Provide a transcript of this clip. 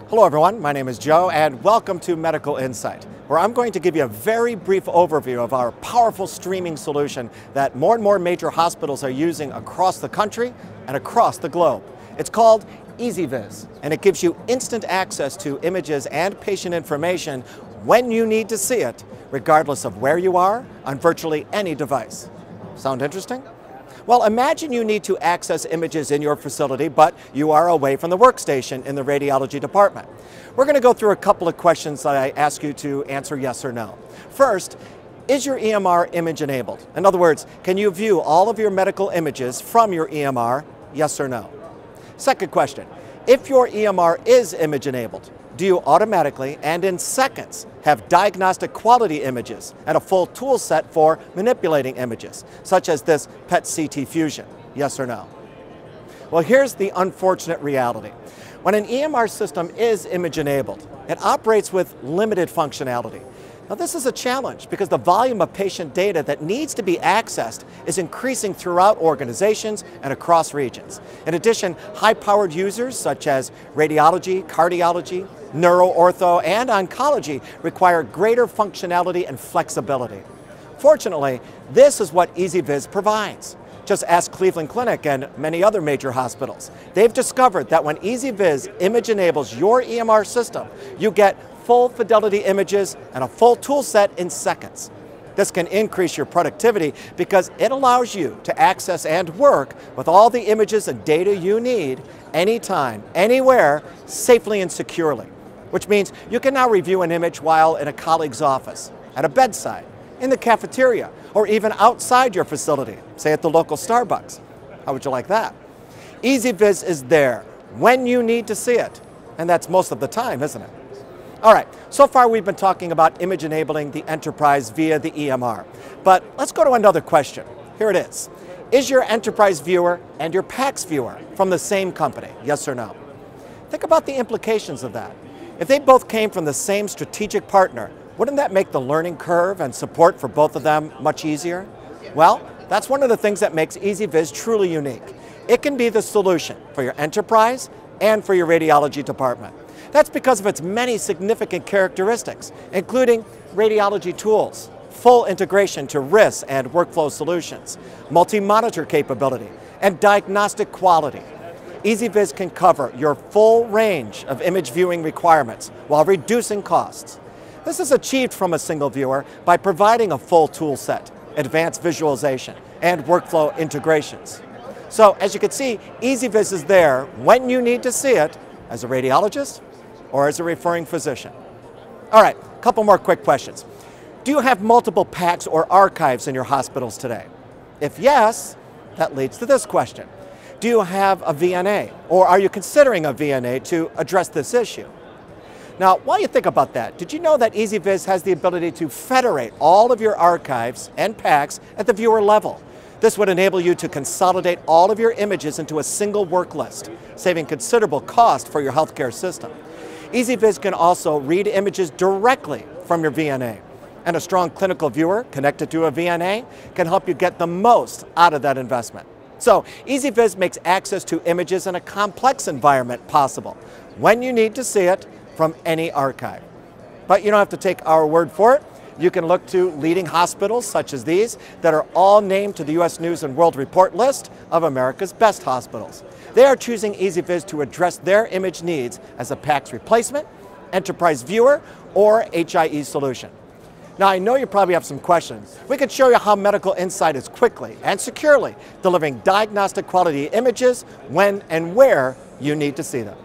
Hello everyone, my name is Joe and welcome to Medical Insight, where I'm going to give you a very brief overview of our powerful streaming solution that more and more major hospitals are using across the country and across the globe. It's called EasyViz, and it gives you instant access to images and patient information when you need to see it, regardless of where you are on virtually any device. Sound interesting? Well, imagine you need to access images in your facility, but you are away from the workstation in the radiology department. We're going to go through a couple of questions that I ask you to answer yes or no. First, is your EMR image enabled? In other words, can you view all of your medical images from your EMR, yes or no? Second question, if your EMR is image enabled, do you automatically and in seconds have diagnostic quality images and a full tool set for manipulating images, such as this PET-CT fusion? Yes or no? Well, here's the unfortunate reality. When an EMR system is image enabled, it operates with limited functionality. Now, this is a challenge because the volume of patient data that needs to be accessed is increasing throughout organizations and across regions. In addition, high-powered users such as radiology, cardiology, neuroortho, and oncology require greater functionality and flexibility. Fortunately, this is what EasyViz provides. Just ask Cleveland Clinic and many other major hospitals. They've discovered that when EasyViz image enables your EMR system, you get full fidelity images and a full tool set in seconds. This can increase your productivity because it allows you to access and work with all the images and data you need anytime, anywhere, safely and securely. Which means you can now review an image while in a colleague's office, at a bedside, in the cafeteria, or even outside your facility, say at the local Starbucks. How would you like that? EasyViz is there when you need to see it, and that's most of the time, isn't it? All right, so far we've been talking about image enabling the enterprise via the EMR, but let's go to another question. Here it is. Is your enterprise viewer and your PACS viewer from the same company, yes or no? Think about the implications of that. If they both came from the same strategic partner, wouldn't that make the learning curve and support for both of them much easier? Well, that's one of the things that makes EasyViz truly unique. It can be the solution for your enterprise and for your radiology department. That's because of its many significant characteristics, including radiology tools, full integration to RIS and workflow solutions, multi-monitor capability, and diagnostic quality. EasyViz can cover your full range of image viewing requirements while reducing costs. This is achieved from a single viewer by providing a full tool set, advanced visualization, and workflow integrations. So, as you can see, EasyViz is there when you need to see it as a radiologist or as a referring physician. All right, a couple more quick questions. Do you have multiple PACS or archives in your hospitals today? If yes, that leads to this question. Do you have a VNA, or are you considering a VNA to address this issue? Now, while you think about that, did you know that EasyViz has the ability to federate all of your archives and PACS at the viewer level? This would enable you to consolidate all of your images into a single work list, saving considerable cost for your healthcare system. EasyViz can also read images directly from your VNA, and a strong clinical viewer connected to a VNA can help you get the most out of that investment. So, EasyViz makes access to images in a complex environment possible when you need to see it from any archive. But you don't have to take our word for it. You can look to leading hospitals such as these that are all named to the U.S. News and World Report list of America's best hospitals. They are choosing EasyViz to address their image needs as a PACS replacement, enterprise viewer, or HIE solution. Now, I know you probably have some questions. We could show you how Medical Insight is quickly and securely delivering diagnostic quality images when and where you need to see them.